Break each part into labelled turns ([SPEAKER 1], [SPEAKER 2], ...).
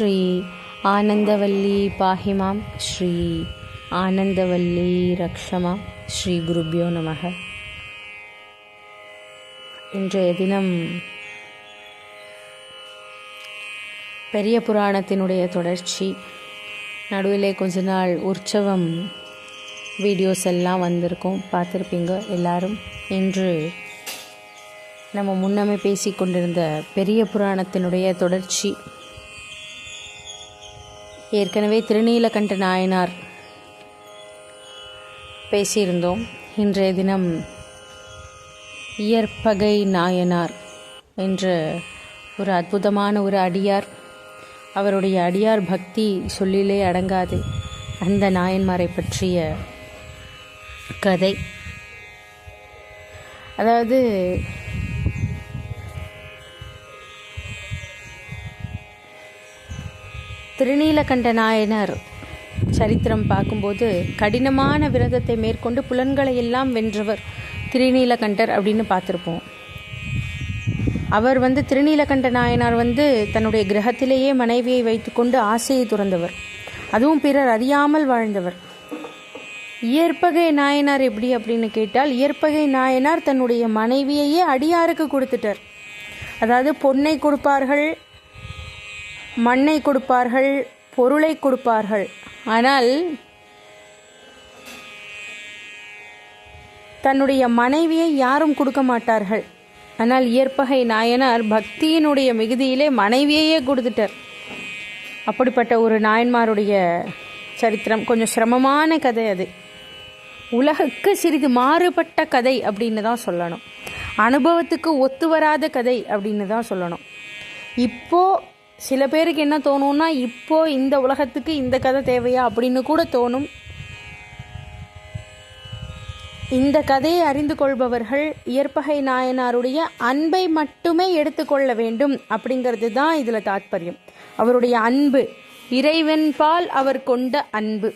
[SPEAKER 1] ஸ்ரீ ஆனந்தவல்லி பாஹிமாம், ஸ்ரீ ஆனந்தவல்லி ரக்ஷமாம், ஸ்ரீ குருப்யோ நமக. இன்றைய தினம் பெரிய புராணத்தினுடைய தொடர்ச்சி. நடுவிலே கொஞ்ச நாள் உற்சவம் வீடியோஸ் எல்லாம் வந்திருக்கோம், பார்த்துருப்பீங்க எல்லாரும். இன்று நம்ம முன்னமே பேசி கொண்டிருந்த பெரிய புராணத்தினுடைய தொடர்ச்சி. ஏற்கனவே திருநீலகண்ட நாயனார் பேசியிருந்தோம். இன்றைய தினம் இயற்பகை நாயனார் என்ற ஒரு அற்புதமான ஒரு அடியார், அவருடைய அடியார் பக்தி சொல்லிலே அடங்காது. அந்த நாயன்மாரை பற்றிய கதை. அதாவது திருநீலகண்ட நாயனார் சரித்திரம் பார்க்கும்போது கடினமான விரதத்தை மேற்கொண்டு புலன்களை எல்லாம் வென்றவர் திருநீலகண்டர் அப்படின்னு பார்த்துருப்போம். அவர் திருநீலகண்ட நாயனார் தன்னுடைய கிரகத்திலேயே மனைவியை வைத்துக்கொண்டு ஆசையை துறந்தவர், அதுவும் பிறர் அறியாமல் வாழ்ந்தவர். இயற்பகை நாயனார் எப்படி அப்படின்னு கேட்டால், இயற்பகை நாயனார் தன்னுடைய மனைவியையே அடியாருக்கு கொடுத்துட்டார். அதாவது பொன்னை கொடுப்பார்கள், மண்ணை கொடுப்பார்கள், பொருளை கொடுப்பார்கள், ஆனால் தன்னுடைய மனைவியை யாரும் கொடுக்க மாட்டார்கள். ஆனால் இயற்பகை நாயனார் பக்தியினுடைய மிகுதியிலே மனைவியையே கொடுத்துட்டார். அப்படிப்பட்ட ஒரு நாயன்மாருடைய சரித்திரம். கொஞ்சம் சிரமமான கதை அது. உலகுக்கு சிறிது மாறுபட்ட கதை அப்படின்னு தான் சொல்லணும். அனுபவத்துக்கு ஒத்து வராத கதை அப்படின்னு தான் சொல்லணும். இப்போது சில பேருக்கு என்ன தோணும்னா, இப்போது இந்த உலகத்துக்கு இந்த கதை தேவையா அப்படின்னு கூட தோணும். இந்த கதையை அறிந்து கொள்பவர்கள் இயற்பகை நாயனாருடைய அன்பை மட்டுமே எடுத்துக்கொள்ள வேண்டும் அப்படிங்கிறது தான் இதில் தாத்பரியம். அவருடைய அன்பு, இறைவன் பால் அவர் கொண்ட அன்பு.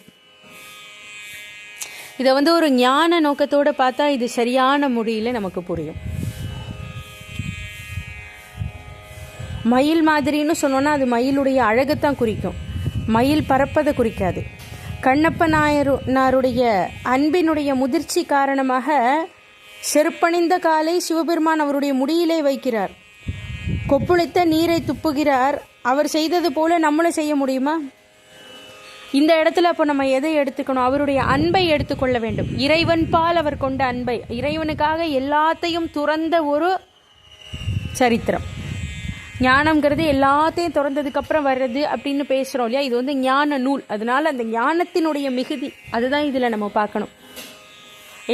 [SPEAKER 1] இதை ஒரு ஞான நோக்கத்தோடு பார்த்தா இது சரியான முறையில் நமக்கு புரியும். மயில் மாதிரின்னு சொன்னோன்னா அது மயிலுடைய அழகைத்தான் குறிக்கும், மயில் பறப்பதை குறிக்காது. கண்ணப்ப நாயனாருடைய அன்பினுடைய முதிர்ச்சி காரணமாக செருப்பணிந்த காலை சிவபெருமான் அவருடைய முடியிலே வைக்கிறார். கொப்புளித்த நீரை துப்புகிறார். அவர் செய்தது போல நம்மளும் செய்ய முடியுமா? இந்த இடத்துல அப்போ நம்ம எதை எடுத்துக்கணும்? அவருடைய அன்பை எடுத்துக்கொள்ள வேண்டும். இறைவன் பால் அவர் கொண்ட அன்பை, இறைவனுக்காக எல்லாத்தையும் துறந்த ஒரு சரித்திரம். ஞானம்ங்கிறது எல்லாத்தையும் திறந்ததுக்கப்புறம் வர்றது அப்படின்னு பேசுகிறோம் இல்லையா? இது ஞான நூல். அதனால அந்த ஞானத்தினுடைய மிகுதி அதுதான் இதில் நம்ம பார்க்கணும்.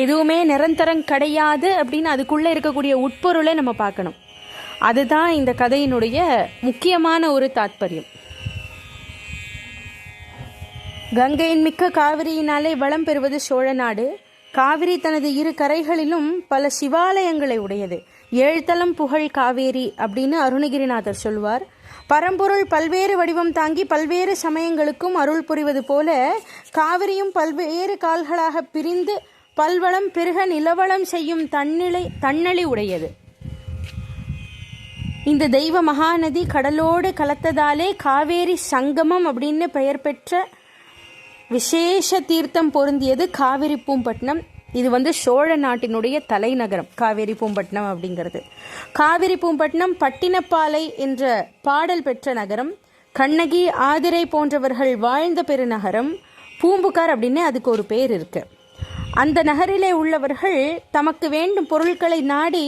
[SPEAKER 1] எதுவுமே நிரந்தரம் கிடையாது அப்படின்னு அதுக்குள்ளே இருக்கக்கூடிய உட்பொருளை நம்ம பார்க்கணும். அதுதான் இந்த கதையினுடைய முக்கியமான ஒரு தாத்பரியம். கங்கையின் மிக்க காவிரியினாலே வளம் பெறுவது சோழ நாடு. காவிரி தனது இரு கரைகளிலும் பல சிவாலயங்களை உடையது. ஏழ்தலம் புகழ் காவேரி அப்படின்னு அருணகிரிநாதர் சொல்வார். பரம்பொருள் பல்வேறு வடிவம் தாங்கி பல்வேறு சமயங்களுக்கும் அருள் புரிவது போல காவிரியும் பல்வேறு கால்களாக பிரிந்து பல்வளம் பெருக நிலவளம் செய்யும் தன்னழி உடையது. இந்த தெய்வ மகாநதி கடலோடு கலத்ததாலே காவேரி சங்கமம் அப்படின்னு பெயர் பெற்ற விசேஷ தீர்த்தம் பொருந்தியது காவிரி பூம்பட்டினம். இது சோழ நாட்டினுடைய தலைநகரம் காவேரி பூம்பட்டினம் அப்படிங்கிறது. காவிரி பூம்பட்டினம் பட்டினப்பாலை என்ற பாடல் பெற்ற நகரம். கண்ணகி, ஆதிரை போன்றவர்கள் வாழ்ந்த பெருநகரம். பூம்புகார் அப்படின்னு அதுக்கு ஒரு பேர் இருக்கு. அந்த நகரிலே உள்ளவர்கள் தமக்கு வேண்டும் பொருட்களை நாடி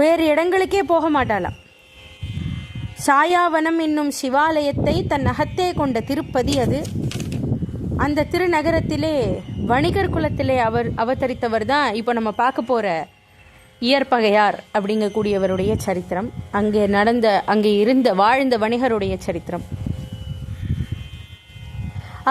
[SPEAKER 1] வேறு இடங்களுக்கே போக மாட்டாளாம். சாயாவனம் என்னும் சிவாலயத்தை தன் அகத்தே கொண்ட திருப்பதி அது. அந்த திருநகரத்திலே வணிகர் குலத்திலே அவதரித்தவர் தான் இப்போ நம்ம பார்க்க போகிற இயற்பகையார் அப்படிங்கக்கூடியவருடைய சரித்திரம். அங்கே இருந்த வாழ்ந்த வணிகருடைய சரித்திரம்.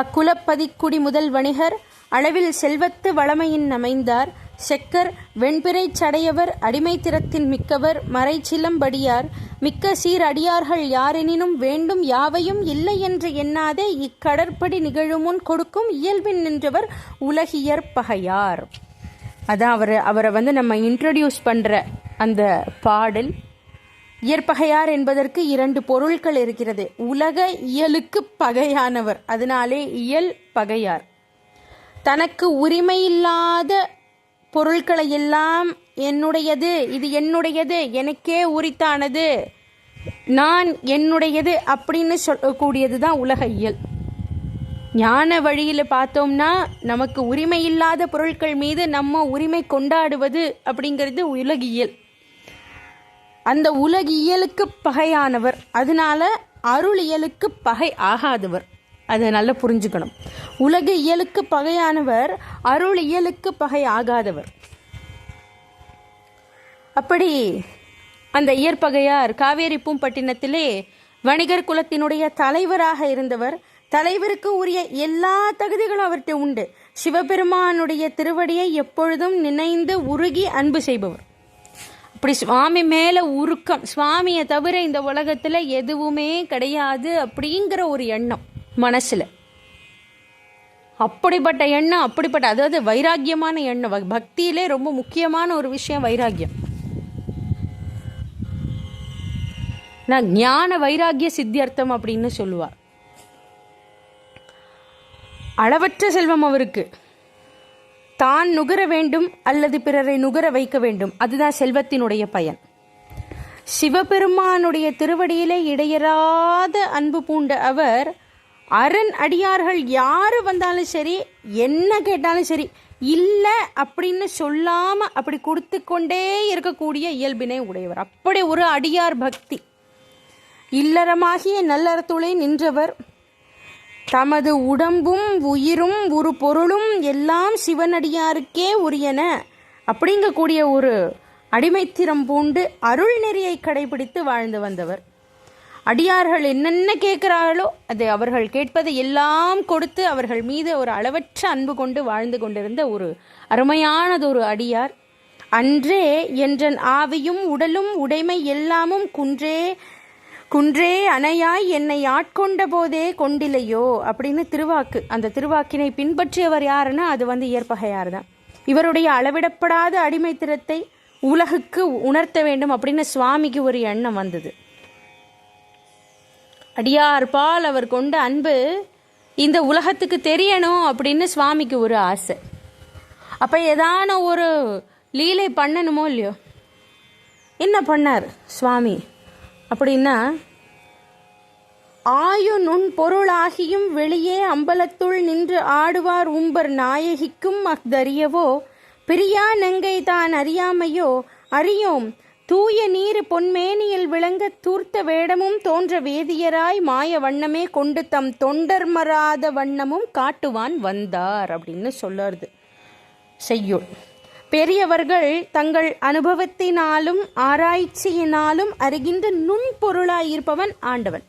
[SPEAKER 1] அக்குலப்பதிக்குடி முதல் வணிகர் அளவில் செல்வத்து வளமையின் அமைந்தார். செக்கர் வெண்பிறை சடையவர் அடிமைத்திறத்தின் மிக்கவர் மறைச்சிலம்படியார் மிக்க சீர் அடியார்கள் யாரெனினும் வேண்டும் யாவையும் இல்லை என்று எண்ணாதே இக்கடற்படி நிகழுமுன் கொடுக்கும் இயல்பின் நின்றவர் உலகியற்பகையார். அதான் அவரை நம்ம இன்ட்ரடியூஸ் பண்ணுற அந்த பாடல். இயற்பகையார் என்பதற்கு 2 பொருட்கள் இருக்கிறது. உலக இயலுக்கு பகையானவர், அதனாலே இயல் பகையார். தனக்கு உரிமையில்லாத பொருட்களை எல்லாம் என்னுடையது, இது என்னுடையது, எனக்கே உரித்தானது, நான் என்னுடையது அப்படின்னு சொல்லக்கூடியது தான் உலக இயல். ஞான வழியில் பார்த்தோம்னா நமக்கு உரிமை இல்லாத பொருட்கள் மீது நம்ம உரிமை கொண்டாடுவது அப்படிங்கிறது உலகியல். அந்த உலகியலுக்கு பகையானவர், அதனால அருளியலுக்கு பகை ஆகாதவர். அதை நல்லா புரிஞ்சுக்கணும். உலக இயலுக்கு பகையானவர், அருளியலுக்கு பகை ஆகாதவர். அப்படி அந்த இயற்பகையார் காவேரி பூம்பட்டினத்திலே வணிகர் குலத்தினுடைய தலைவராக இருந்தவர். தலைவருக்கு உரிய எல்லா தகுதிகளும் அவர்கிட்ட உண்டு. சிவபெருமானுடைய திருவடியை எப்பொழுதும் நினைந்து உருகி அன்பு செய்பவர். அப்படி சுவாமி மேல உருக்கம், சுவாமியை தவிர இந்த உலகத்துல எதுவுமே கிடையாது அப்படிங்கிற ஒரு எண்ணம் மனசுல. அப்படிப்பட்ட எண்ணம், அப்படிப்பட்ட அதாவது வைராக்கியமான எண்ணம். பக்தியிலே ரொம்ப முக்கியமான ஒரு விஷயம் வைராக்கியம். நான் ஞான வைராக்கிய சித்தியர்த்தம் அப்படின்னு சொல்லுவார். அளவற்ற செல்வம் அவருக்கு. தான் நுகர வேண்டும் அல்லது பிறரை நுகர வைக்க வேண்டும், அதுதான் செல்வத்தினுடைய பயன். சிவபெருமானுடைய திருவடியிலே இடையறாத அன்பு பூண்ட அவர் அரண் அடியார்கள் யாரு வந்தாலும் சரி, என்ன கேட்டாலும் சரி, இல்லை அப்படின்னு சொல்லாம அப்படி கொடுத்து கொண்டே இருக்கக்கூடிய இயல்பினை உடையவர். அப்படி ஒரு அடியார் பக்தி. இல்லறமாகிய நல்லறத்துளே நின்றவர். தமது உடம்பும் உயிரும் ஒரு பொருளும் எல்லாம் சிவனடியாருக்கே உரியன அப்படிங்கக்கூடிய ஒரு அடிமைத்திறம் பூண்டு அருள் நெறியை கடைபிடித்து வாழ்ந்து வந்தவர். அடியார்கள் என்னென்ன கேட்கிறார்களோ அது அவர்கள் கேட்பதை எல்லாம் கொடுத்து அவர்கள் மீது ஒரு அளவற்ற அன்பு கொண்டு வாழ்ந்து கொண்டிருந்த ஒரு அருமையானதொரு அடியார். அன்றே என்றன் ஆவியும் உடலும் உடைமை எல்லாமும் குன்றே குன்றே அணையாய் என்னை ஆட்கொண்ட போதே கொண்டிலையோ அப்படின்னு திருவாக்கு. அந்த திருவாக்கினை பின்பற்றியவர் யாருன்னா அது இயற்பகையார் தான். இவருடைய அளவிடப்படாத அடிமைத்திறத்தை உலகுக்கு உணர்த்த வேண்டும் அப்படின்னு சுவாமிக்கு ஒரு எண்ணம் வந்தது. அடியார் பால் அவர் கொண்ட அன்பு இந்த உலகத்துக்கு தெரியணும் அப்படின்னு சுவாமிக்கு ஒரு ஆசை. அப்ப ஏதான ஒரு லீலை பண்ணணுமோ இல்லையோ, என்ன பண்ணார் சுவாமி அப்படின்னா, ஆயு நுண் பொருளாகியும் வெளியே அம்பலத்துள் நின்று ஆடுவார் உம்பர் நாயகிக்கும் அஃதறியவோ பிரியா நெங்கை தான் அறியாமையோ அறியோம் தூய நீர் பொன்மேனியில் விளங்க தூர்த்த வேடமும் தோன்ற வேதியராய் மாய வண்ணமே கொண்டு தம் தொண்டர் மறாத வண்ணமும் காட்டுவான் வந்தார் அப்படின்னு சொல்லுறது செய்யுள். பெரியவர்கள் தங்கள் அனுபவத்தினாலும் ஆராய்ச்சியினாலும் அறிகின்ற நுண்பொருளாயிருப்பவன் ஆண்டவன்.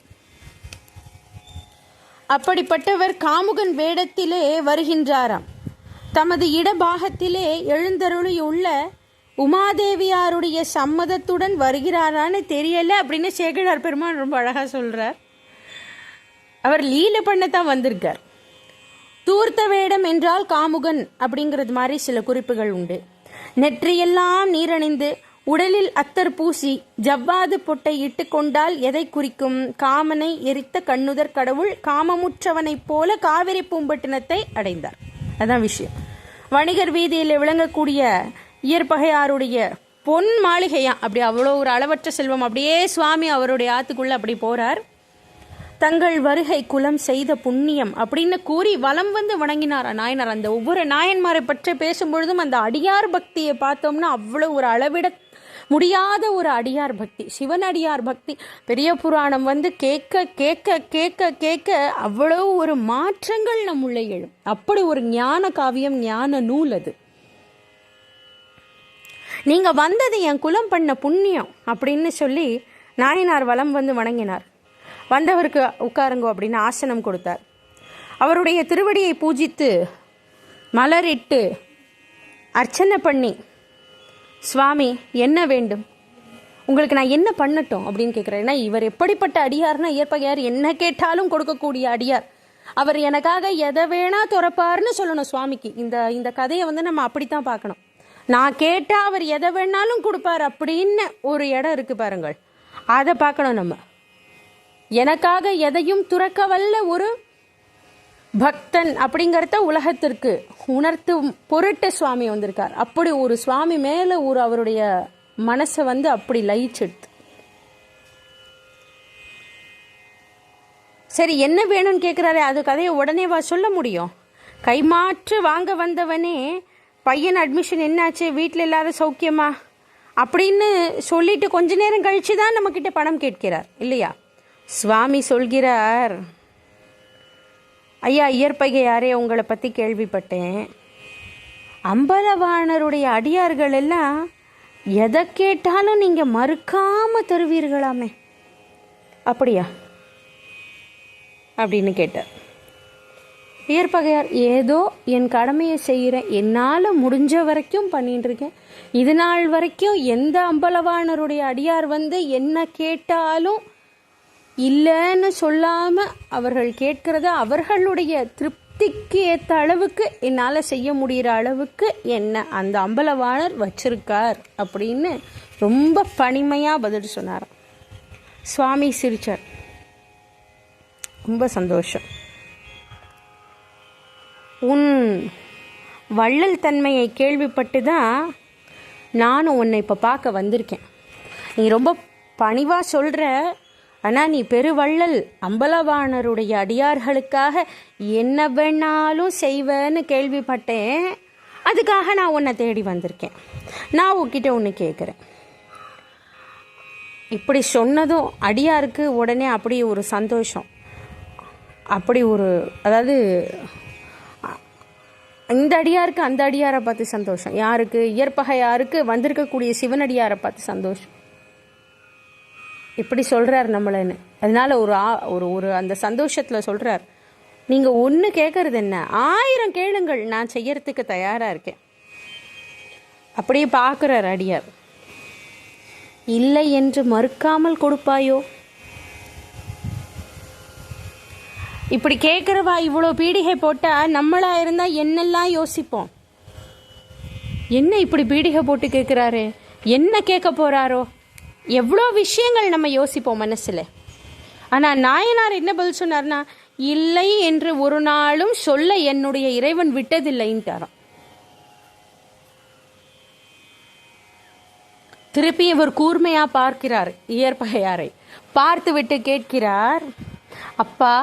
[SPEAKER 1] அப்படிப்பட்டவர் காமுகன் வேடத்திலே வருகின்றாராம். தமது இடபாகத்திலே எழுந்தருளியுள்ள உமாதேவியாருடைய சம்மதத்துடன் வருகிறாரான்னு தெரியல அப்படின்னு சேக்கிழார் பெருமான் ரொம்ப அழகா சொல்றார். அவர் லீலை பண்ணத்தான் வந்திருக்கார். தூர்த்த வேடம் என்றால் காமுகன் அப்படிங்கிறது மாதிரி சில குறிப்புகள் உண்டு. நெற்றியெல்லாம் நீரணிந்து உடலில் அத்தர் பூசி ஜவ்வாது பொட்டை இட்டு கொண்டால் எதை குறிக்கும்? காமனை எரித்த கண்ணுதர் கடவுள் காமமுற்றவனைப் போல காவிரி பூம்பட்டினத்தை அடைந்தார். அதான் விஷயம். வணிகர் வீதியில் விளங்கக்கூடிய இயற்பகையாருடைய பொன் மாளிகையா, அப்படி அவ்வளோ ஒரு அளவற்ற செல்வம். அப்படியே சுவாமி அவருடைய ஆத்துக்குள்ள அப்படி போறார். தங்கள் வருகை குலம் செய்த புண்ணியம் அப்படின்னு கூறி வலம் வந்து வணங்கினாரா நாயனார். அந்த ஒவ்வொரு நாயன்மாரை பற்றி பேசும்பொழுதும் அந்த அடியார் பக்தியை பார்த்தோம்னா அவ்வளோ ஒரு அளவிட முடியாத ஒரு அடியார் பக்தி, சிவனடியார் பக்தி. பெரிய புராணம் கேட்க கேட்க கேட்க கேட்க அவ்வளோ ஒரு மாற்றங்கள் நம்முள்ளே எழும். அப்படி ஒரு ஞான காவியம், ஞான நூல் அது. நீங்க வந்தது என் குலம் பண்ண புண்ணியம் அப்படின்னு சொல்லி நாயனார் வலம் வந்து வணங்கினார். வந்தவருக்கு உட்காருங்கோ அப்படின்னு ஆசனம் கொடுத்தார். அவருடைய திருவடியை பூஜித்து மலரிட்டு அர்ச்சனை பண்ணி, சுவாமி என்ன வேண்டும், உங்களுக்கு நான் என்ன பண்ணட்டும் அப்படின்னு கேட்குறேன். ஏன்னா இவர் எப்படிப்பட்ட அடியார்னா இயற்பகையார் என்ன கேட்டாலும் கொடுக்கக்கூடிய அடியார். அவர் எனக்காக எதை வேணா துறப்பார்னு சொல்லணும் சுவாமிக்கு. இந்த கதையை நம்ம அப்படித்தான் பார்க்கணும். நான் கேட்டால் அவர் எதை வேணாலும் கொடுப்பார் அப்படின்னு ஒரு இடம் இருக்கு பாருங்கள். அதை பார்க்கணும் நம்ம. எனக்காக எதையும் துறக்க வல்ல ஒரு பக்தன் அப்படிங்கிறத உலகத்திற்கு உணர்த்தும் பொருட்டு சுவாமி வந்திருக்கார். அப்படி ஒரு சுவாமி மேலே ஒரு அவருடைய மனசை அப்படி லயிச்சிடுது. சரி, என்ன வேணும்னு கேட்குறாரு. அது கதையை உடனேவா சொல்ல முடியும்? கைமாற்று வாங்க வந்தவனே, பையன் அட்மிஷன் என்னாச்சு, வீட்டில் இல்லாத சௌக்கியமா அப்படின்னு சொல்லிட்டு கொஞ்ச நேரம் கழிச்சு தான் நம்மக்கிட்ட பணம் கேட்கிறார் இல்லையா? சுவாமி சொல்கிறார், ஐயா இயற்பகையாரே, உங்களை பற்றி கேள்விப்பட்டேன். அம்பலவாணருடைய அடியார்கள் எல்லாம் எதை கேட்டாலும் நீங்கள் மறுக்காமல் தருவீர்களாமே, அப்படியா அப்படின்னு கேட்டார். இயற்பகையார், ஏதோ என் கடமையை செய்கிறேன், என்னால் முடிஞ்ச வரைக்கும் பண்ணிட்டு இருக்கேன். இது நாள் வரைக்கும் எந்த அம்பலவாணருடைய அடியார் என்ன கேட்டாலும் இல்லைன்னு சொல்லாமல் அவர்கள் கேட்கிறத அவர்களுடைய திருப்திக்கு ஏற்ற அளவுக்கு என்னால் செய்ய முடிகிற அளவுக்கு என்ன அந்த அம்பலவாணர் வச்சிருக்கார் அப்படின்னு ரொம்ப பணிமையாக பதில் சொன்னார். சுவாமி சிரிச்சார். ரொம்ப சந்தோஷம். உன் வள்ளல் தன்மையை கேள்விப்பட்டு தான் நானும் உன்னை இப்போ பார்க்க வந்திருக்கேன். நீ ரொம்ப பணிவாக சொல்கிற, ஆனால் நீ பெருவள்ளல், அம்பலவாணருடைய அடியார்களுக்காக என்ன வேணாலும் செய்வேன்னு கேள்விப்பட்டேன். அதுக்காக நான் உன்னை தேடி வந்திருக்கேன். நான் உன்கிட்ட ஒன்று கேட்குறேன். இப்படி சொன்னதும் அடியாருக்கு உடனே அப்படி ஒரு சந்தோஷம், அப்படி ஒரு, அதாவது இந்த அடியாருக்கு அந்த அடியாரை பார்த்து சந்தோஷம். யாருக்கு? இயற்பகையாருக்கு வந்திருக்கக்கூடிய சிவனடியாரை பார்த்து சந்தோஷம். இப்படி சொல்கிறார் நம்மளன்னு. அதனால ஒரு அந்த சந்தோஷத்தில் சொல்கிறார், நீங்கள் ஒன்று கேட்கறது என்ன, 1000 கேளுங்கள், நான் செய்யறதுக்கு தயாராக இருக்கேன். அப்படியே பார்க்குறார் அடியார். இல்லை என்று மறுக்காமல் கொடுப்பாயோ? இப்படி கேட்குறவா இவ்வளோ பீடிகை போட்டால் நம்மளாக இருந்தால் என்னெல்லாம் யோசிப்போம். என்ன இப்படி பீடிகை போட்டு கேட்குறாரு, என்ன கேட்க போகிறாரோ, எவ்வளோ விஷயங்கள் நம்ம யோசிப்போம் மனசில். ஆனால் நாயனார் என்ன பதில் சொன்னார்னா, இல்லை என்று ஒரு நாளும் சொல்ல என்னுடைய இறைவன் விட்டதில்லைன்ட்டாராம். திருப்பி இவர் கூர்மையாக பார்க்கிறார் இயற்பகையாரை. பார்த்து விட்டு கேட்கிறார், அப்பா,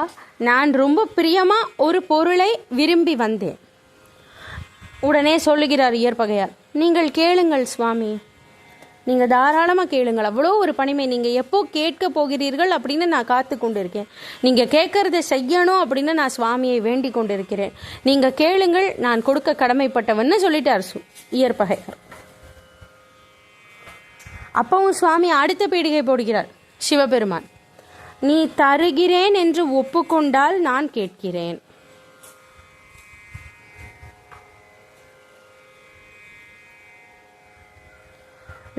[SPEAKER 1] நான் ரொம்ப பிரியமாக ஒரு பொருளை விரும்பி வந்தேன். உடனே சொல்லுகிறார் இயற்பகையார், நீங்கள் கேளுங்கள் சுவாமி, நீங்கள் தாராளமாக கேளுங்கள். அவ்வளோ ஒரு பணிமை. நீங்கள் எப்போ கேட்க போகிறீர்கள் அப்படின்னு நான் காத்து கொண்டு இருக்கேன். நீங்கள் கேட்கறத செய்யணும் அப்படின்னு நான் சுவாமியை வேண்டிக் கொண்டு இருக்கிறேன். நீங்கள் கேளுங்கள், நான் கொடுக்க கடமைப்பட்டவன்னு சொல்லிட்டார் இயற்பகையார். அப்பவும் சுவாமி அடுத்த பீடிகை போடுகிறார். சிவபெருமான், நீ தருகிறேன் என்று ஒப்புக்கொண்டால் நான் கேட்கிறேன்.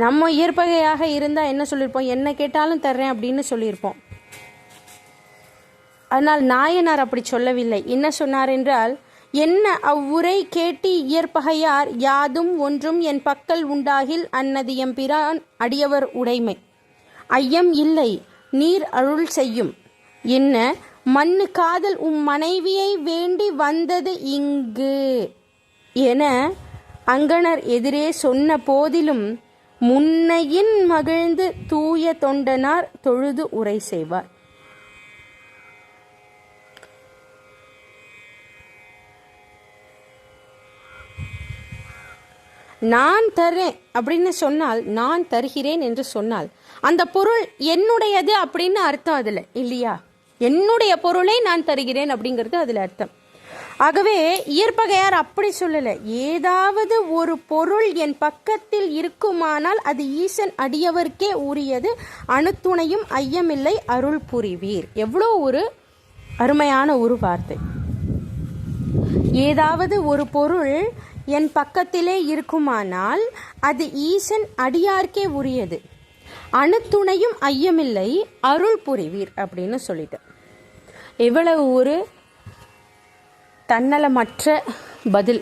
[SPEAKER 1] நம்ம இயற்பகையாக இருந்தால் என்ன சொல்லியிருப்போம், என்ன கேட்டாலும் தர்றேன் அப்படின்னு சொல்லியிருப்போம். ஆனால் நாயனார் அப்படி சொல்லவில்லை. என்ன சொன்னார் என்றால், என்ன அவ்வுரை கேட்டி இயற்பகையார், யாதும் ஒன்றும் என் பக்கல் உண்டாகில் அன்னது எம்பிரான் அடியவர் உடைமை, ஐயம் இல்லை, நீர் அருள் செய்யும். என்ன மண்ணு காதல் மனைவியை வேண்டி வந்தது இங்கு என அங்கணர் எதிரே சொன்ன போதிலும் முன்னையின் மகிழ்ந்து தூய தொண்டனார் தொழுது உரை செய்வார். நான் தர்றேன் அப்படின்னு சொன்னால், நான் தருகிறேன் என்று சொன்னால் அந்த பொருள் என்னுடையது அப்படின்னு அர்த்தம் அதில் இல்லையா? என்னுடைய பொருளை நான் தருகிறேன் அப்படிங்கிறது அதில் அர்த்தம். ஆகவே இயற்பகையார் அப்படி சொல்லலை. ஏதாவது ஒரு பொருள் என் பக்கத்தில் இருக்குமானால் அது ஈசன் அடியவர்க்கே உரியது, அணுத்துணையும் ஐயமில்லை, அருள் புரிவீர். எவ்வளோ ஒரு அருமையான ஒரு வார்த்தை. ஏதாவது ஒரு பொருள் என் பக்கத்திலே இருக்குமானால் அது ஈசன் அடியார்க்கே உரியது, அணுத்துணையும் ஐயமில்லை, அருள் புரிவீர் அப்படின்னு சொல்லிட்டு இவ்வளவு ஒரு தன்னலமற்ற பதில்.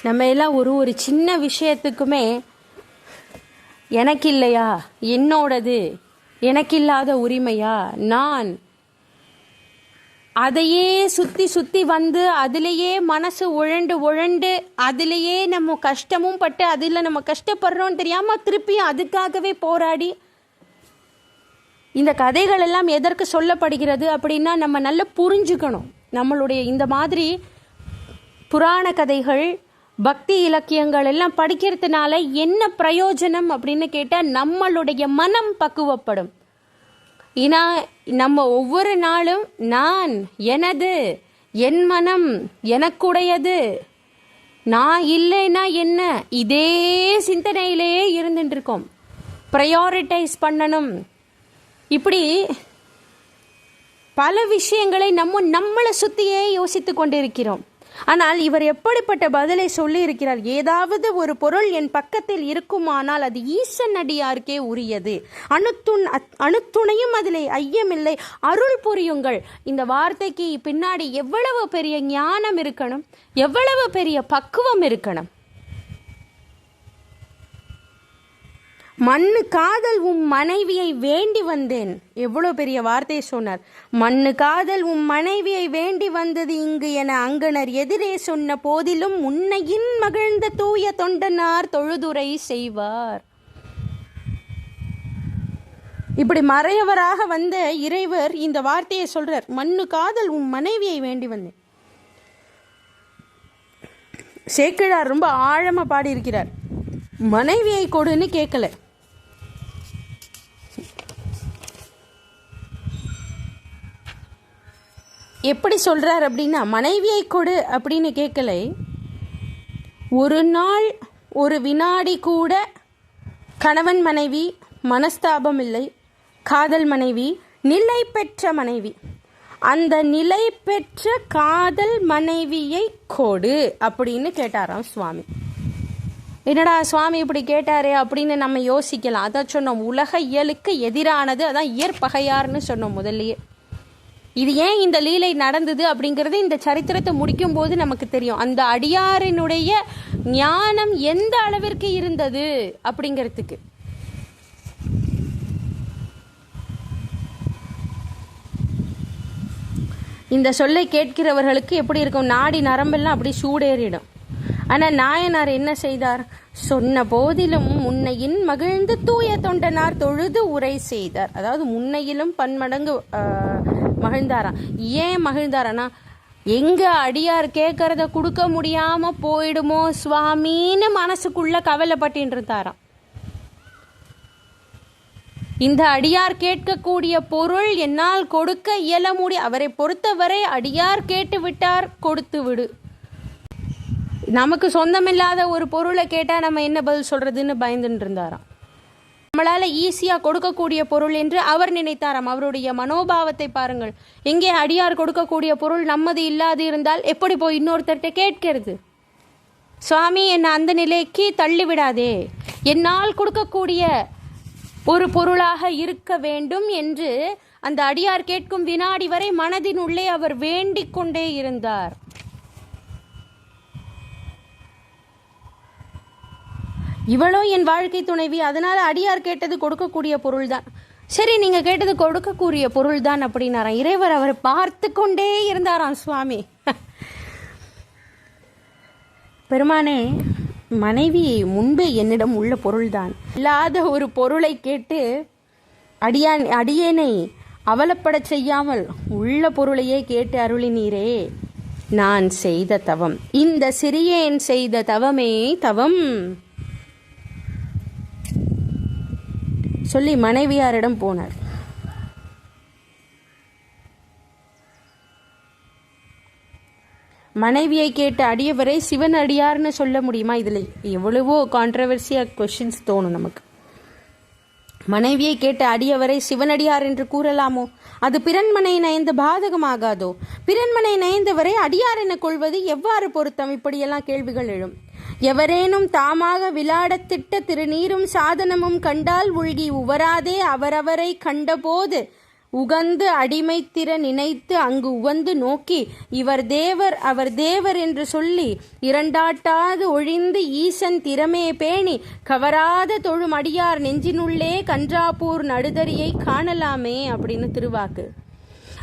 [SPEAKER 1] நம்ம எல்லாம் ஒரு சின்ன விஷயத்துக்குமே எனக்கு இல்லையா, என்னோடது, எனக்கில்லாத உரிமையா, நான் அதையே சுற்றி சுற்றி வந்து அதிலேயே மனசு உழண்டு அதிலேயே நம்ம கஷ்டமும் பட்டு அதில் நம்ம கஷ்டப்படுறோம் தெரியாமல் திருப்பியும் அதுக்காகவே போராடி. இந்த கதைகள் எல்லாம் எதற்கு சொல்லப்படுகிறது அப்படின்னா நம்ம நல்லா புரிஞ்சுக்கணும். நம்மளுடைய இந்த மாதிரி புராண கதைகள், பக்தி இலக்கியங்கள் எல்லாம் படிக்கிறதுனால என்ன பிரயோஜனம் அப்படின்னு கேட்டால் நம்மளுடைய மனம் பக்குவப்படும். ஏன்னா நம்ம ஒவ்வொரு நாளும் நான், எனது, என் மனம், எனக்குடையது, நான் இல்லைன்னா என்ன, இதே சிந்தனையிலேயே இருந்துட்டு இருக்கோம். ப்ரையாரிட்டைஸ் பண்ணணும். இப்படி பல விஷயங்களை நம்மளை சுற்றியே யோசித்து கொண்டிருக்கிறோம். ஆனால் இவர் எப்படிப்பட்ட பதிலை சொல்லி இருக்கிறார்? ஏதாவது ஒரு பொருள் என் பக்கத்தில் இருக்குமானால் அது ஈசன் அடியாருக்கே உரியது, அணுத்துணையும் அதில் ஐயமில்லை, அருள் புரியுங்கள். இந்த வார்த்தைக்கு பின்னாடி எவ்வளவு பெரிய ஞானம் இருக்கணும், எவ்வளவு பெரிய பக்குவம் இருக்கணும். மண்ணு காதல் உம் மனைவியை வேண்டி வந்தேன். எவ்வளோ பெரிய வார்த்தையை சொன்னார். மண்ணு காதல் உம் மனைவியை வேண்டி வந்தது இங்கு என அங்கனர் எதிரே சொன்ன போதிலும் உன்னையின் மகிழ்ந்த தூய தொண்டனார் தொழுதுரை செய்வார். இப்படி மறையவராக வந்த இறைவர் இந்த வார்த்தையை சொல்றார். மண்ணு காதல் உம் மனைவியை வேண்டி வந்தேன். சேக்கிழார் ரொம்ப ஆழமா பாடி இருக்கிறார். மனைவியை கொடுன்னு கேட்கல, எப்படி சொல்றார் அப்படின்னா மனைவியை கொடு அப்படின்னு கேட்கலை. ஒரு நாள் ஒரு வினாடி கூட கணவன் மனைவி மனஸ்தாபம் இல்லை, காதல் மனைவி, நிலை பெற்ற மனைவி, அந்த நிலை பெற்ற காதல் மனைவியை கொடு அப்படின்னு கேட்டாராம் சுவாமி. என்னடா சுவாமி இப்படி கேட்டாரே அப்படின்னு நம்ம யோசிக்கலாம். அதான் சொன்னோம், உலக இயலுக்கு எதிரானது, அதான் இயற்பகையார்னு சொன்னோம் முதல்லையே. இது ஏன் இந்த லீலை நடந்தது அப்படிங்கிறது இந்த சரித்திரத்தை முடிக்கும் போது நமக்கு தெரியும். அந்த அடியாரினுடைய ஞானம் எந்த அளவிற்கு இருந்தது அப்படிங்கிறதுக்கு. இந்த சொல்லை கேட்கிறவர்களுக்கு எப்படி இருக்கும்? நாடி நரம்பெல்லாம் அப்படி சூடேறிடும். ஆனால் நாயனார் என்ன செய்தார்? சொன்ன போதிலும் முன்னையின் மகிழ்ந்து தூய தொண்டனார் தொழுது உரை செய்தார். அதாவது முன்னையிலும் பன்மடங்கு மகிழ்ந்தாராம். ஏன் மகிழ்ந்தாரானா, எங்க அடியார் கேட்கறத கொடுக்க முடியாம போயிடுமோ சுவாமின்னு மனசுக்குள்ள கவலைப்பட்டு இருந்தாராம். இந்த அடியார் கேட்கக்கூடிய பொருள் என்னால் கொடுக்க இயல முடியும். அவரை பொறுத்தவரை அடியார் கேட்டு விட்டார், கொடுத்து விடு. நமக்கு சொந்தமில்லாத ஒரு பொருளை கேட்டால் நம்ம என்ன பதில் சொல்றதுன்னு பயந்துட்டு இருந்தாராம். நம்மளால ஈஸியாக கொடுக்கக்கூடிய பொருள் என்று அவர் நினைத்தாராம். அவருடைய மனோபாவத்தை பாருங்கள். எங்கே அடியார் கொடுக்கக்கூடிய பொருள் நம்மது இல்லாது இருந்தால் எப்படி போய் இன்னொருத்தர்கிட்ட கேட்கிறது? சுவாமி என்னை அந்த நிலைக்கு தள்ளிவிடாதே, என்னால் கொடுக்கக்கூடிய ஒரு பொருளாக இருக்க வேண்டும் என்று அந்த அடியார் கேட்கும் வினாடி வரை மனதினுள்ளே அவர் வேண்டிக் கொண்டே இருந்தார். இவளோ என் வாழ்க்கை துணைவி, அதனால அடியார் கேட்டது கொடுக்கக்கூடிய பொருள் தான். சரி, நீங்க கேட்டது கொடுக்கக்கூடிய பொருள் தான் அப்படின்னாராம். இறைவர் அவரை பார்த்து கொண்டே இருந்தாராம் சுவாமி. பெருமானே, மனைவி முன்பே என்னிடம் உள்ள பொருள்தான், இல்லாத ஒரு பொருளை கேட்டு அடியேனை அவலப்பட செய்யாமல் உள்ள பொருளையே கேட்டு அருளினீரே, நான் செய்த தவம், இந்த சிறியேன் செய்த தவமே தவம் சொல்லி மனைவியாரிடம் போனார். மனைவியை கேட்ட அடியவரை சிவன் அடியார்னு சொல்ல முடியுமா? இதில் எவ்வளவோ கான்ட்ரவர்சியாக கொஷின்ஸ் தோணும் நமக்கு. மனைவியை கேட்ட அடியவரை சிவனடியார் என்று கூறலாமோ? அது பிறன்மனை நயந்து பாதகமாகாதோ? பிறன்மனை நயந்தவரை அடியார் என கொள்வது எவ்வாறு பொருத்தம்? இப்படியெல்லாம் கேள்விகள் எழும். எவரேனும் தாமாக விளாடத்திட்ட திருநீரும் சாதனமும் கண்டால் உள்கி உவராதே அவரவரை கண்டபோது உகந்து அடிமைத்திற நினைத்து அங்கு உகந்து நோக்கி இவர் தேவர் அவர் தேவர் என்று சொல்லி இரண்டாட்டாது ஒழிந்து ஈசன் திறமே பேணி கவராத தொழும் அடியார் நெஞ்சினுள்ளே கன்றாப்பூர் நடுதறியை காணலாமே அப்படின்னு திருவாக்கு.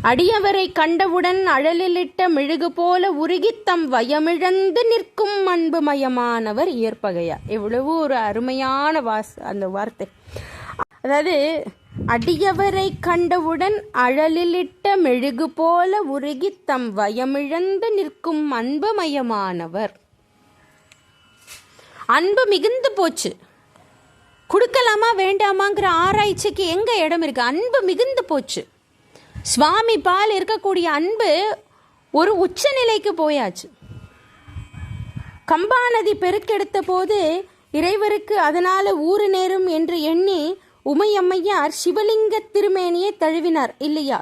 [SPEAKER 1] அடியவரை கண்டவுடன் அழலிலிட்ட மெழுகு போல உருகித்தம் வயமிழந்து நிற்கும் அன்பு மயமானவர் இயற்பகையார். எவ்வளவு ஒரு அருமையான அந்த வார்த்தை. அதாவது அடியவரை கண்டவுடன் அழலிலிட்ட மெழுகு போல உருகி தம் வயமிழந்து நிற்கும் அன்பு மயமானவர். அன்பு மிகுந்து போச்சு, கொடுக்கலாமா வேண்டாமாங்கிற ஆராய்ச்சிக்கு எங்க இடம் இருக்கு? அன்பு மிகுந்து போச்சு. சுவாமி பால் இருக்கக்கூடிய அன்பு ஒரு உச்ச நிலைக்கு போயாச்சு. கம்பா நதி பெருக்கெடுத்த போது இறைவருக்கு அதனால ஊறு நேரும் என்று எண்ணி உமையம்மையார் சிவலிங்க திருமேனியை தழுவினார் இல்லையா?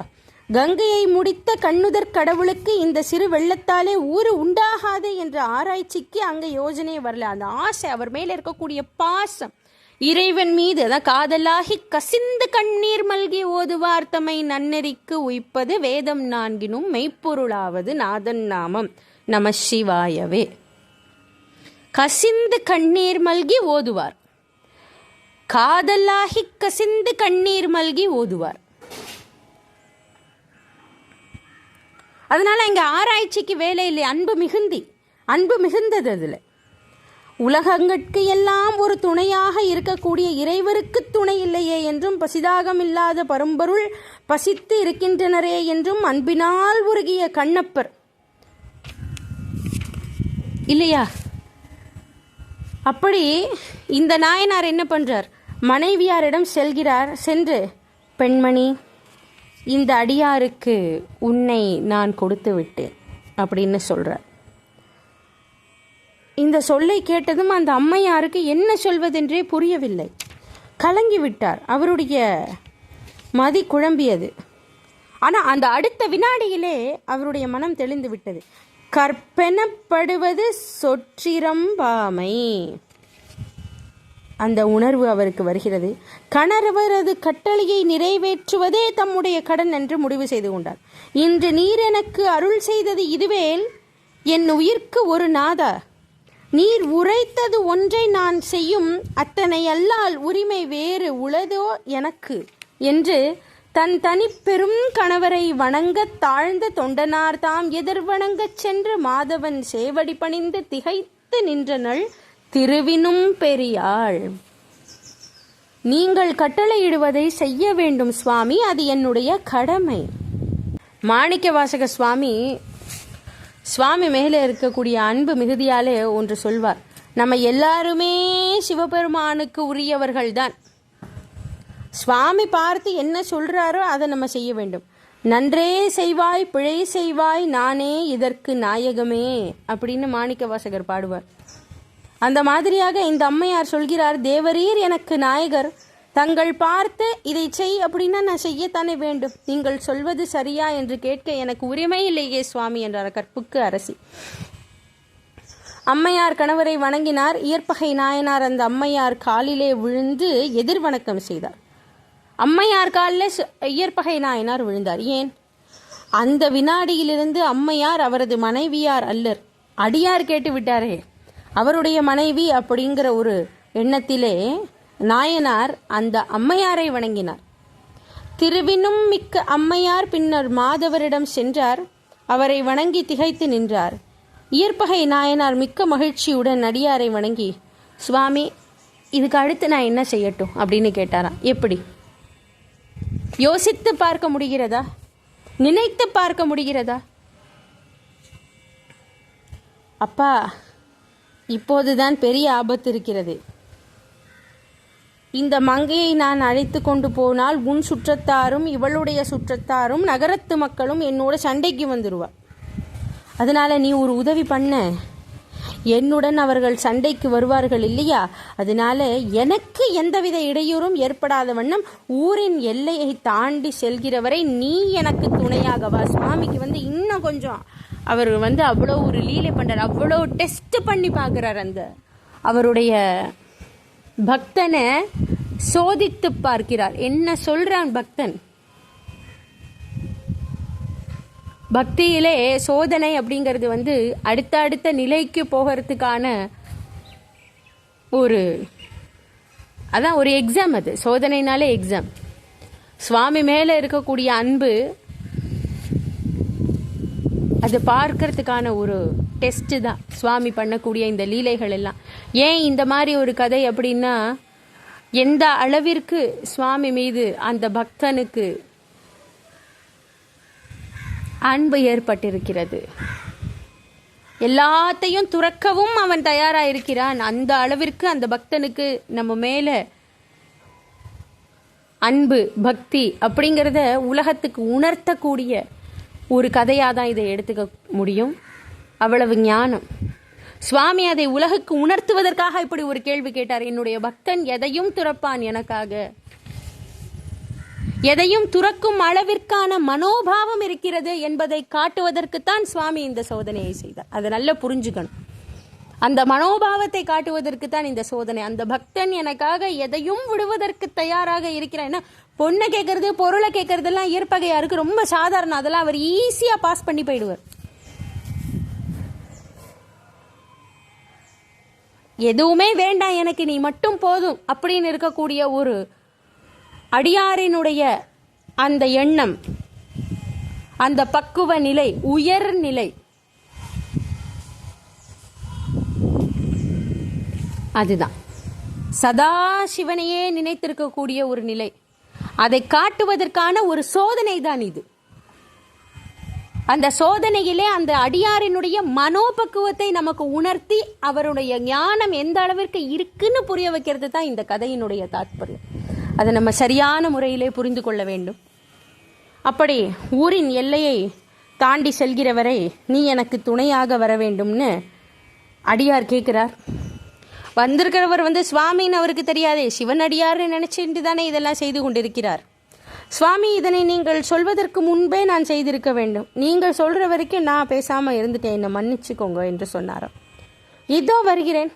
[SPEAKER 1] கங்கையை முடித்த கண்ணுதற் கடவுளுக்கு இந்த சிறு வெள்ளத்தாலே ஊறு உண்டாகாது என்ற ஆராய்ச்சிக்கு அங்க யோஜனையே வரல. அந்த ஆசை, அவர் மேல இருக்கக்கூடிய பாசம், இறைவன் மீது அதான் காதலாகி கசிந்து கண்ணீர் மல்கி ஓதுவார் தம்மை நன்னெறிக்கு உய்ப்பது வேதம் நான்கினும் மெய்ப்பொருளாவது நாதன் நாமம் நம சிவாயவே. கசிந்து கண்ணீர் மல்கி ஓதுவார், காதலாகி கசிந்து கண்ணீர் மல்கி ஓதுவார். அதனால இங்க ஆராய்ச்சிக்கு வேலை இல்லை. அன்பு மிகுந்தது. அதுல உலகங்கட்கு எல்லாம் ஒரு துணையாக இருக்கக்கூடிய இறைவருக்கு துணை இல்லையே என்றும் பசிதாகம் இல்லாத பரம்பொருள் பசித்து இருக்கின்றனரே என்றும் அன்பினால் உருகிய கண்ணப்பர் இல்லையா? அப்படி இந்த நாயனார் என்ன பண்றார்? மனைவியாரிடம் செல்கிறார். சென்று, பெண்மணி, இந்த அடியாருக்கு உன்னை நான் கொடுத்து விட்டேன் அப்படின்னு சொல்றார். இந்த சொல்லை கேட்டதும் அந்த அம்மையாருக்கு என்ன சொல்வதென்றே புரியவில்லை. கலங்கி விட்டார். அவருடைய மதி குழம்பியது. ஆனால் அந்த அடுத்த வினாடியிலே அவருடைய மனம் தெளிந்து விட்டது. கற்பெனப்படுவது சொற்றிரம்பாமை, அந்த உணர்வு அவருக்கு வருகிறது. கணவரது கட்டளையை நிறைவேற்றுவதே தம்முடைய கடன் என்று முடிவு செய்து கொண்டார். இன்று நீர் எனக்கு அருள் செய்தது இதுவேல் என் உயிர்க்கு ஒரு நாதா, நீர் உரைத்தது ஒன்றை நான் செய்யும், அத்தனை அல்லால் உரிமை வேறு உளதோ எனக்கு என்று தன் தனிப்பெரும் கணவரை வணங்கத் தாழ்ந்த தொண்டனார் தாம் எதிர் வணங்கச் சென்று மாதவன் சேவடி பணிந்து திகைத்து நின்றனள் திருவினும் பெரியாள். நீங்கள் கட்டளையிடுவதை செய்ய வேண்டும் சுவாமி, அது என்னுடைய கடமை. மாணிக்க வாசக சுவாமி மேலே இருக்கக்கூடிய அன்பு மிகுதியாலே ஒன்று சொல்வார். நம்ம எல்லாருமே சிவபெருமானுக்கு உரியவர்கள்தான். சுவாமி பார்த்து என்ன சொல்றாரோ அதை நம்ம செய்ய வேண்டும். நன்றே செய்வாய் பிழை செய்வாய் நானே இதற்கு நாயகமே அப்படின்னு மாணிக்க வாசகர் பாடுவார். அந்த மாதிரியாக இந்த அம்மையார் சொல்கிறார், தேவரீர் எனக்கு நாயகர், தங்கள் பார்த்து இதை செய் அப்படின்னா நான் செய்யத்தானே வேண்டும். நீங்கள் சொல்வது சரியா என்று கேட்க எனக்கு உரிமை இல்லையே சுவாமி என்றார் கற்புக்கு அரசி. அம்மையார் கணவரை வணங்கினார். இயற்பகை நாயனார் அந்த அம்மையார் காலிலே விழுந்து எதிர் வணக்கம் செய்தார். அம்மையார் காலில் இயற்பகை நாயனார் விழுந்தார். ஏன்? அந்த வினாடியிலிருந்து அம்மையார் அவரது மனைவியார் அல்லர், அடியார் கேட்டு விட்டாரே, அவருடைய மனைவி அப்படிங்கிற ஒரு எண்ணத்திலே நாயனார் அந்த அம்மையாரை வணங்கினார். திருவினும் மிக்க அம்மையார் பின்னர் மாதவரிடம் சென்றார். அவரை வணங்கி திகைத்து நின்றார். இயற்பகை நாயனார் மிக்க மகிழ்ச்சியுடன் அடியாரை வணங்கி, சுவாமி, இதுக்கு அடுத்து நான் என்ன செய்யட்டும் அப்படின்னு கேட்டாராம். எப்படி? யோசித்து பார்க்க முடிகிறதா? நினைத்து பார்க்க முடிகிறதா? அப்பா, இப்போதுதான் பெரிய ஆபத்து இருக்கிறது. இந்த மங்கையை நான் அழைத்து கொண்டு போனால் உன் சுற்றத்தாரும் இவளுடைய சுற்றத்தாரும் நகரத்து மக்களும் என்னோட சண்டைக்கு வந்துடுவா. அதனால நீ ஒரு உதவி பண்ண. என்னுடன் அவர்கள் சண்டைக்கு வருவார்கள் இல்லையா? அதனால எனக்கு எந்தவித இடையூறும் ஏற்படாத வண்ணம் ஊரின் எல்லையை தாண்டி செல்கிறவரை நீ எனக்கு துணையாக வா. சுவாமிக்கு இன்னும் கொஞ்சம் அவர் அவ்வளோ ஒரு லீலை பண்றார், அவ்வளோ டெஸ்ட் பண்ணி பார்க்குறார். அந்த அவருடைய பக்தனை சோதித்து பார்க்கிறார். என்ன சொல்றான் பக்தன்? பக்தியிலே சோதனை அப்படிங்கிறது அடுத்த நிலைக்கு போகிறதுக்கான ஒரு எக்ஸாம். அது சோதனைனாலே எக்ஸாம். சுவாமி மேலே இருக்கக்கூடிய அன்பு அது பார்க்கறதுக்கான ஒரு டெஸ்ட் தான் சுவாமி பண்ணக்கூடிய இந்த லீலைகள் எல்லாம். ஏன் இந்த மாதிரி ஒரு கதை அப்படின்னா, எந்த அளவிற்கு சுவாமி மீது அந்த பக்தனுக்கு அன்பு ஏற்பட்டிருக்கிறது, எல்லாத்தையும் துறக்கவும் அவன் தயாராக இருக்கிறான். அந்த அளவிற்கு அந்த பக்தனுக்கு நம்ம மேல அன்பு பக்தி அப்படிங்கிறத உலகத்துக்கு உணர்த்தக்கூடிய ஒரு கதையாக தான் இதை எடுத்துக்க முடியும். அவ்வளவு ஞானம். சுவாமி அதை உலகுக்கு உணர்த்துவதற்காக இப்படி ஒரு கேள்வி கேட்டார். என்னுடைய பக்தன் எதையும் துறப்பான் எனக்காக. எதையும் துறக்கும் அளவிற்கான மனோபாவம் இருக்கிறது என்பதை காட்டுவதற்குத்தான் சுவாமி இந்த சோதனையை செய்தார். அதை நல்லா புரிஞ்சுக்கணும். அந்த மனோபாவத்தை காட்டுவதற்கு தான் இந்த சோதனை. அந்த பக்தன் எனக்காக எதையும் விடுவதற்கு தயாராக இருக்கிறான். பொண்ணை கேட்கறது பொருளை கேட்கறதெல்லாம் இயற்பகையாருக்கு ரொம்ப சாதாரணம். அதெல்லாம் அவர் ஈஸியா பாஸ் பண்ணி போயிடுவார். எதுவுமே வேண்டாம் எனக்கு, நீ மட்டும் போதும் அப்படின்னு இருக்கக்கூடிய ஒரு அடியாரினுடைய அந்த எண்ணம், அந்த பக்குவ நிலை, உயர்நிலை, அதுதான் சதா சிவனையே நினைத்திருக்கக்கூடிய ஒரு நிலை. அதை காட்டுவதற்கான ஒரு சோதனை தான் இது. அந்த சோதனையிலே அந்த அடியாரினுடைய மனோபக்குவத்தை நமக்கு உணர்த்தி அவருடைய ஞானம் எந்த அளவிற்கு இருக்குன்னு புரிய வைக்கிறது தான் இந்த கதையினுடைய தாற்பயம். அதை நம்ம சரியான முறையிலே புரிந்து கொள்ள வேண்டும். அப்படி ஊரின் எல்லையை தாண்டி செல்கிறவரை நீ எனக்கு துணையாக வர வேண்டும்னு அடியார் கேட்கிறார். வந்திருக்கிறவர் சுவாமின்னு அவருக்கு தெரியாதே, சிவன் அடியார்னு நினைச்சிட்டு தானே இதெல்லாம் செய்து கொண்டிருக்கிறார். சுவாமி, இதனை நீங்கள் சொல்வதற்கு முன்பே நான் செய்திருக்க வேண்டும். நீங்கள் சொல்ற வரைக்கும் நான் பேசாம இருந்துட்டேன், என்னை மன்னிச்சுக்கோங்க என்று சொன்னாராம். இதோ வருகிறேன்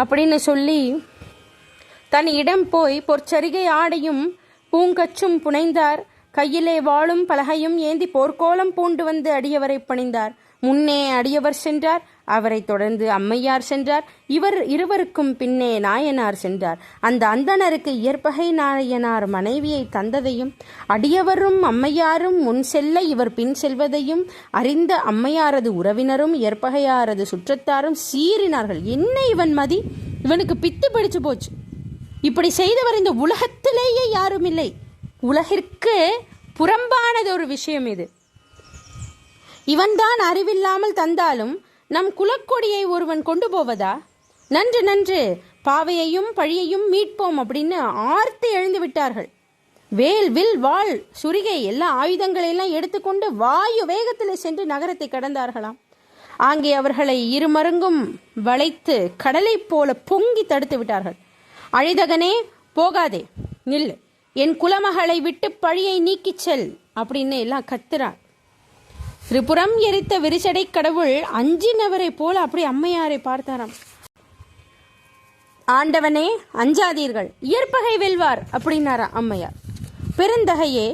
[SPEAKER 1] அப்படின்னு சொல்லி தன் இடம் போய் பொற்சரிகை ஆடையும் பூங்கச்சும் புனைந்தார். கையிலே வாளும் பலகையும் ஏந்தி போர்க்கோலம் பூண்டு வந்து அடியவரை பணிந்தார். முன்னே அடியவர் சென்றார், அவரை தொடர்ந்து அம்மையார் சென்றார். இவர் இருவருக்கும் பின்னே நாயனார் சென்றார். அந்த அந்தணருக்கு இயற்பகை நாயனார் மனைவியை தந்ததையும் அடியவரும் அம்மையாரும் முன் செல்ல இவர் பின் செல்வதையும் அறிந்த அம்மையாரது உறவினரும் இயற்பகையாரது சுற்றத்தாரும் சீறினார்கள். என்ன இவன் மதி, இவனுக்கு பித்து பிடிச்சு போச்சு, இப்படி செய்தவர் இந்த உலகத்திலேயே யாரும் இல்லை. உலகிற்கு புறம்பானது ஒரு விஷயம் இது. இவன்தான் அறிவில்லாமல் தந்தாலும் நம் குலக்கொடியை ஒருவன் கொண்டு போவதா? நன்று நன்று, பாவையையும் பழியையும் மீட்போம் அப்படின்னு ஆர்த்து எழுந்து விட்டார்கள். வேல் வில் வாள் சுரிகை எல்லா ஆயுதங்களையெல்லாம் எடுத்துக்கொண்டு வாயு வேகத்தில் சென்று நகரத்தை கடந்தார்களாம். அங்கே அவர்களை இருமருங்கும் வளைத்து கடலை போல பொங்கி தடுத்து விட்டார்கள். அழிதகனே, போகாதே, நில், என் குலமகளை விட்டு பழியை நீக்கிச் செல் அப்படின்னு எல்லாம் கத்துறான். திரிபுரம் எரித்த விரிசடை கடவுள் அஞ்சினவரை போல அப்படி அம்மையாரை பார்த்தாராம். ஆண்டவனே, அஞ்சாதீர்கள், இயற்பகை வெல்வார் அப்படின்னாரா அம்மையார். பெருந்தகையே,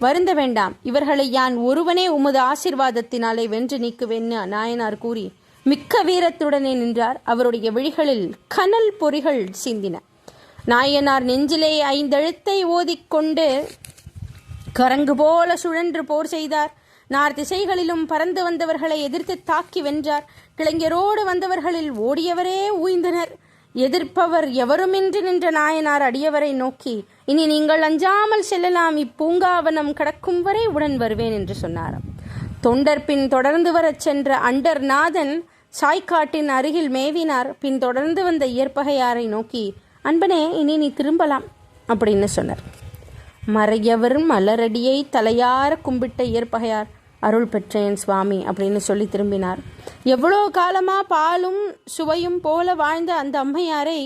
[SPEAKER 1] வருந்த வேண்டாம், இவர்களை யான் ஒருவனே உமது ஆசீர்வாதத்தினாலே வென்று நீக்குவேன்னு நாயனார் கூறி மிக்க வீரத்துடனே நின்றார். அவருடைய விழிகளில் கனல் பொறிகள் சிந்தின. நாயனார் நெஞ்சிலே 5 எழுத்தை ஓதிக்கொண்டு கரங்கு போல சுழன்று போர் செய்தார். 4 திசைகளிலும் பறந்து வந்தவர்களை எதிர்த்து தாக்கி வென்றார். கிளைஞரோடு வந்தவர்களில் ஓடியவரே ஊய்ந்தனர். எதிர்ப்பவர் எவருமின்றி நின்ற நாயனார் அடியவரை நோக்கி, இனி நீங்கள் அஞ்சாமல் செல்லலாம், இப்பூங்காவனம் கடக்கும் வரை உடன் வருவேன் என்று சொன்னாராம். தொண்டர் பின் தொடர்ந்து வரச் சென்ற அண்டர்நாதன் சாய்க்காட்டின் அருகில் மேவினார். பின் தொடர்ந்து வந்த இயற்பகையாரை நோக்கி, அன்பனே, இனி நீ திரும்பலாம் அப்படின்னு சொன்னார். மறையவர் மலரடியை தலையார கும்பிட்ட இயற்பகையார், அருள் பெற்றேன் சுவாமி அப்படின்னு சொல்லி திரும்பினார். எவ்வளோ காலமா பாலும் சுவையும் போல வாழ்ந்த அந்த அம்மையாரை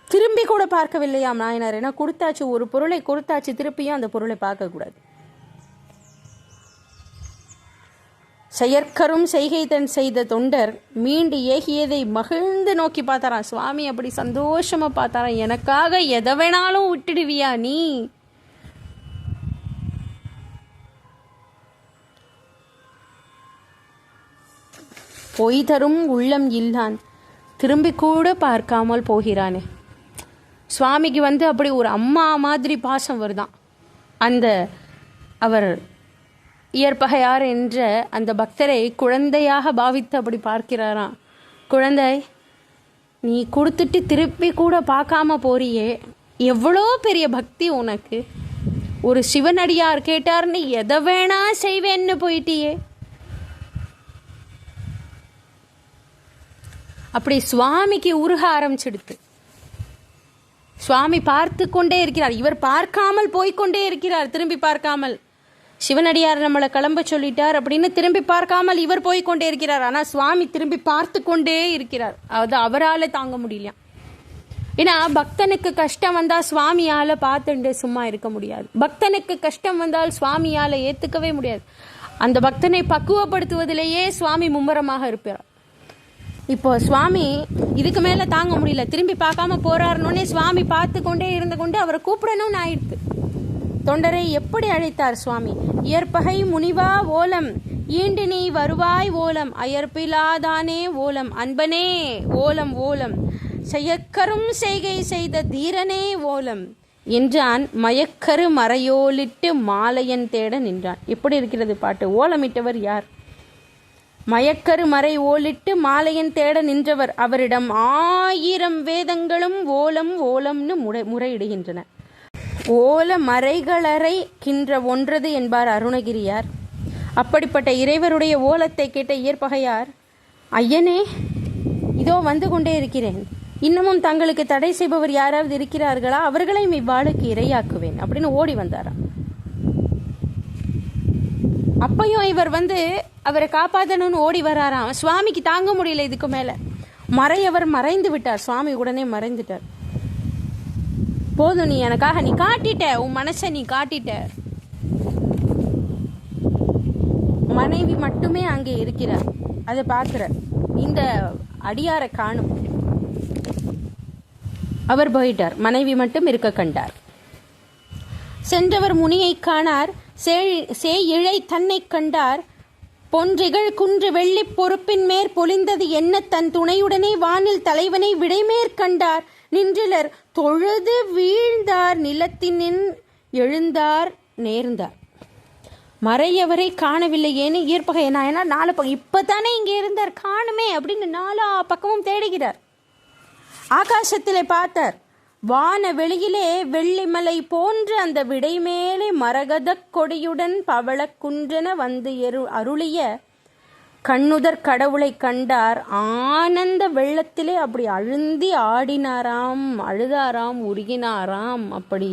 [SPEAKER 1] திரும்பி கூட பார்க்கவில்லையாம் நாயனார். ஏன்னா கொடுத்தாச்சு, ஒரு பொருளை கொடுத்தாச்சு, திருப்பியும் அந்த பொருளை பார்க்கக்கூடாது. செயற்கரும் செய்கை தன் செய்த தொண்டர் மீண்டு ஏகியதை மகிழ்ந்து நோக்கி பார்த்தாராம். சுவாமி அப்படி சந்தோஷமா பார்த்தாராம். எனக்காக எதை வேணாலும் விட்டுடுவியா நீ? பொய் தரும் உள்ளம் இல்லான் திரும்பி கூட பார்க்காமல் போகிறானே. சுவாமிக்கு அப்படி ஒரு அம்மா மாதிரி பாசம் வருதான். அந்த அவர் இயற்பகையார் என்ற அந்த பக்தரை குழந்தையாக பாவித்து அப்படி பார்க்கிறாராம். குழந்தை, நீ கொடுத்துட்டு திருப்பி கூட பார்க்காம போறியே, எவ்வளோ பெரிய பக்தி உனக்கு. ஒரு சிவனடியார் கேட்டார்னு எதை வேணா செய்வேன்னு போயிட்டியே. அப்படி சுவாமிக்கு உருக ஆரம்பிச்சிடுத்து. சுவாமி பார்த்து கொண்டே இருக்கிறார். இவர் பார்க்காமல் போய்கொண்டே இருக்கிறார், திரும்பி பார்க்காமல். சிவனடியார் நம்மளை கிளம்ப சொல்லிட்டார் அப்படின்னு திரும்பி பார்க்காமல் இவர் போய்கொண்டே இருக்கிறார். ஆனால் சுவாமி திரும்பி பார்த்து கொண்டே இருக்கிறார். அது அவரால் தாங்க முடியலையா. ஏன்னா பக்தனுக்கு கஷ்டம் வந்தால் சுவாமியால் பார்த்துட்டு சும்மா இருக்க முடியாது. பக்தனுக்கு கஷ்டம் வந்தால் சுவாமியால் ஏற்றுக்கவே முடியாது. அந்த பக்தனை பக்குவப்படுத்துவதிலேயே சுவாமி மும்முரமாக இருப்பார். இப்போ சுவாமி இதுக்கு மேலே தாங்க முடியல, திரும்பி பார்க்காம போறாருன்னொன்னே சுவாமி பார்த்து கொண்டே இருந்து கொண்டு அவரை கூப்பிடணும்னு ஆயிடுத்து. தொண்டரை எப்படி அழைத்தார் சுவாமி? இயற்பகை முனிவா ஓலம், ஈண்டு நீ வருவாய் ஓலம், அயற்பிலாதானே ஓலம், அன்பனே ஓலம் ஓலம், செயக்கரும் செய்கை செய்த தீரனே ஓலம் என்றான். மயக்கரு மறையோலிட்டு மாலையன் தேட நின்றான். எப்படி இருக்கிறது பாட்டு? ஓலமிட்டவர் யார்? மயக்கரு மறை ஓலிட்டு மாலையன் தேட நின்றவர். அவரிடம் 1000 வேதங்களும் ஓலம் ஓலம்னு முறையிடுகின்றன. ஓல மறைகளறை கின்ற ஒன்றது என்பார் அருணகிரியார். அப்படிப்பட்ட இறைவருடைய ஓலத்தை கேட்ட இயற்பகையார், ஐயனே இதோ வந்து கொண்டே இருக்கிறேன், இன்னமும் தங்களுக்கு தடை செய்பவர் யாராவது இருக்கிறார்களா? அவர்களையும் இவ்வாளுக்கு இரையாக்குவேன் அப்படின்னு ஓடி வந்தாராம். அப்பையும் இவர் அவரை காப்பாற்றணும்னு ஓடி வராராம். சுவாமிக்கு தாங்க முடியல இதுக்கு மேல. அவர் மறைந்து விட்டார். சுவாமி உடனே மறைந்துட்டார். போதும், நீ எனக்காக நீ காட்டிட்ட, உன் மனசை நீ காட்டிட்ட. மனைவி மட்டுமே அங்கே இருக்கிறார். அதை பார்க்கிற இந்த அடியாரை காணும். அவர் போயிட்டார். மனைவி மட்டும் இருக்க கண்டார். சென்றவர் முனியை காணார். இழை தன்னை கண்டார். பொன்றிகள் குன்று வெள்ளி பொறுப்பின் மேற் பொலிந்தது என்ன தன் துணையுடனே வானில் தலைவனை விடைமேற் கண்டார். நின்றிலர் தொழுது வீழ்ந்தார். நிலத்தினின் எழுந்தார் நேர்ந்தார். மறையவரை காணவில்லை. ஏன்னு இயற்பகை நாயனா 4 பக்கம் இப்பதானே இங்கே இருந்தார், காணுமே அப்படின்னு 4 பக்கமும் தேடுகிறார். ஆகாசத்திலே பார்த்தார். வான வெளியிலே வெள்ளிமலை போன்று அந்த விடை மேலே மரகத கொடியுடன் பவள குன்றென வந்து அருளிய கண்ணுதர் கடவுளை கண்டார். ஆனந்த வெள்ளத்திலே அப்படி அழுந்தி ஆடினாராம், அழுதாராம், உருகினாராம். அப்படி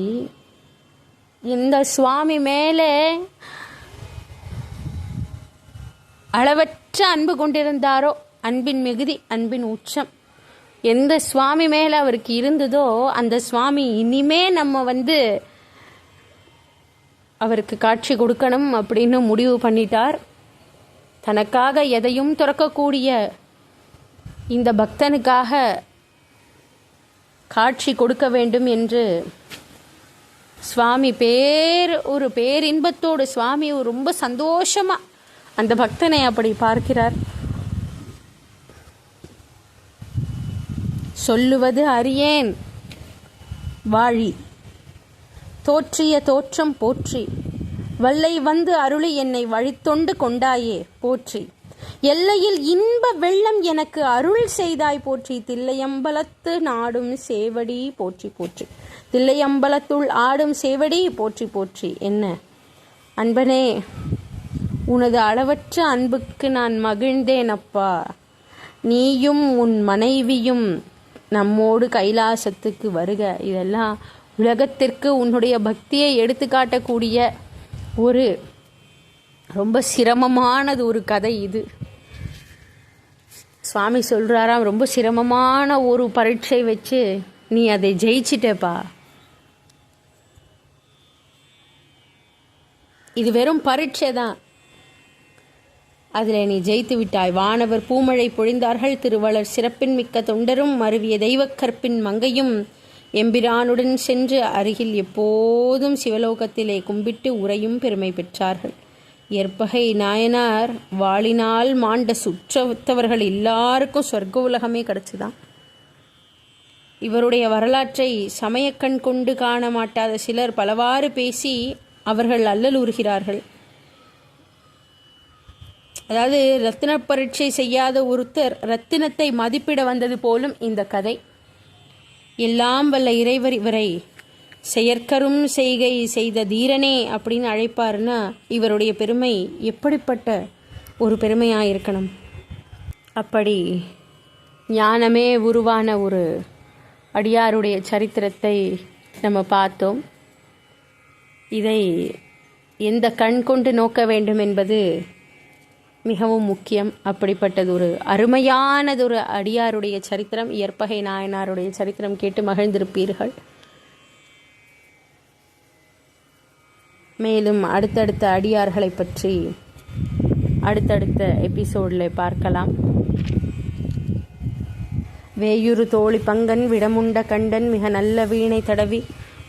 [SPEAKER 1] இந்த சுவாமி மேலே அளவற்ற அன்பு கொண்டிருந்தாரோ, அன்பின் மிகுதி, அன்பின் உச்சம் எந்த சுவாமி மேலே அவருக்கு இருந்ததோ அந்த சுவாமி இனிமே நம்ம அவருக்கு காட்சி கொடுக்கணும் அப்படின்னு முடிவு பண்ணிட்டார். தனக்காக எதையும் துறக்கக்கூடிய இந்த பக்தனுக்காக காட்சி கொடுக்க வேண்டும் என்று சுவாமி ஒரு பேரின்பத்தோடு சுவாமி ரொம்ப சந்தோஷமா அந்த பக்தனை அப்படி பார்க்கிறார். சொல்லுவது அறியேன் வாழி, தோற்றிய தோற்றம் போற்றி, வல்லை அருளி என்னை வழித்தொண்டு கொண்டாயே போற்றி, எல்லையில் இன்ப வெள்ளம் எனக்கு அருள் செய்தாய் போற்றி, தில்லையம்பலத்து நாடும் சேவடி போற்றி போற்றி, தில்லையம்பலத்துள் ஆடும் சேவடி போற்றி போற்றி. என்ன அன்பனே, உனது அளவற்ற அன்புக்கு நான் மகிழ்ந்தேன் அப்பா. நீயும் உன் மனைவியும் நம்மோடு கைலாசத்துக்கு வருக. இதெல்லாம் உலகத்திற்கு உன்னுடைய பக்தியை எடுத்து காட்டக்கூடிய ஒரு ரொம்ப சிரமமானது ஒரு கதை இது. சுவாமி சொல்றாராம், ரொம்ப சிரமமான ஒரு பரீட்சை வச்சு நீ அதை ஜெயிச்சிட்டப்பா. இது வெறும் பரீட்சை தான், அதில் நீ ஜெயித்து விட்டாய். வானவர் பூமழை பொழிந்தார்கள். திருவளர் சிறப்பின் மிக்க தொண்டரும் மருவிய தெய்வக்கற்பின் மங்கையும் எம்பிரானுடன் சென்று அருகில் எப்போதும் சிவலோகத்திலே கும்பிட்டு உரையும் பெருமை பெற்றார்கள். ஏற்பகை நாயனார் வாளினால் மாண்ட சுற்றத்தவர்கள் எல்லாருக்கும் சொர்க்க உலகமே கிடச்சிதான். இவருடைய வரலாற்றை சமயக்கண் கொண்டு காண மாட்டாத சிலர் பலவாறு பேசி அவர்கள் அல்லலுறுகிறார்கள். அதாவது ரத்தின பரீட்சை செய்யாத ஒருத்தர் ரத்தினத்தை மதிப்பிட வந்தது போலும் இந்த கதை. எல்லாம் வல்ல இறைவர் இவரை செயற்கரும் செய்கை செய்த தீரனே அப்படின்னு அழைப்பார்னா இவருடைய பெருமை எப்படிப்பட்ட ஒரு பெருமையாக இருக்கணும். அப்படி ஞானமே உருவான ஒரு அடியாருடைய சரித்திரத்தை நம்ம பார்த்தோம். இதை எந்த கண் கொண்டு நோக்க வேண்டும் என்பது மிகவும் முக்கியம். அப்படிப்பட்டது ஒரு அருமையானதொரு அடியாருடைய சரித்திரம், இயற்பகை நாயனாருடைய சரித்திரம் கேட்டு மகிழ்ந்திருப்பீர்கள். மேலும் அடுத்தடுத்த அடியார்களை பற்றி அடுத்தடுத்த எபிசோடில் பார்க்கலாம். வேயுறு தோழி பங்கன் விடமுண்ட கண்டன் மிக நல்ல வீணை தடவி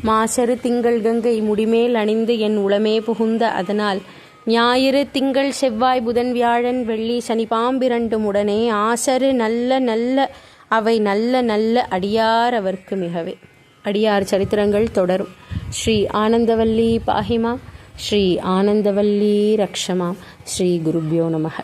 [SPEAKER 1] மாசரு திங்கள் கங்கை முடிமேல் அணிந்து என் உளமே புகுந்த அதனால் ஞாயிறு திங்கள் செவ்வாய் புதன் வியாழன் வெள்ளி சனி பாம்பிரண்டும் உடனே ஆசரு நல்ல நல்ல அவை நல்ல நல்ல அடியார் அவர்க்கு மிகவே. அடியார் சரித்திரங்கள் தொடரும். ஸ்ரீ ஆனந்தவல்லி பாஹிமா, ஸ்ரீ ஆனந்தவல்லி ரக்ஷமா, ஸ்ரீ குருப்யோ நமக.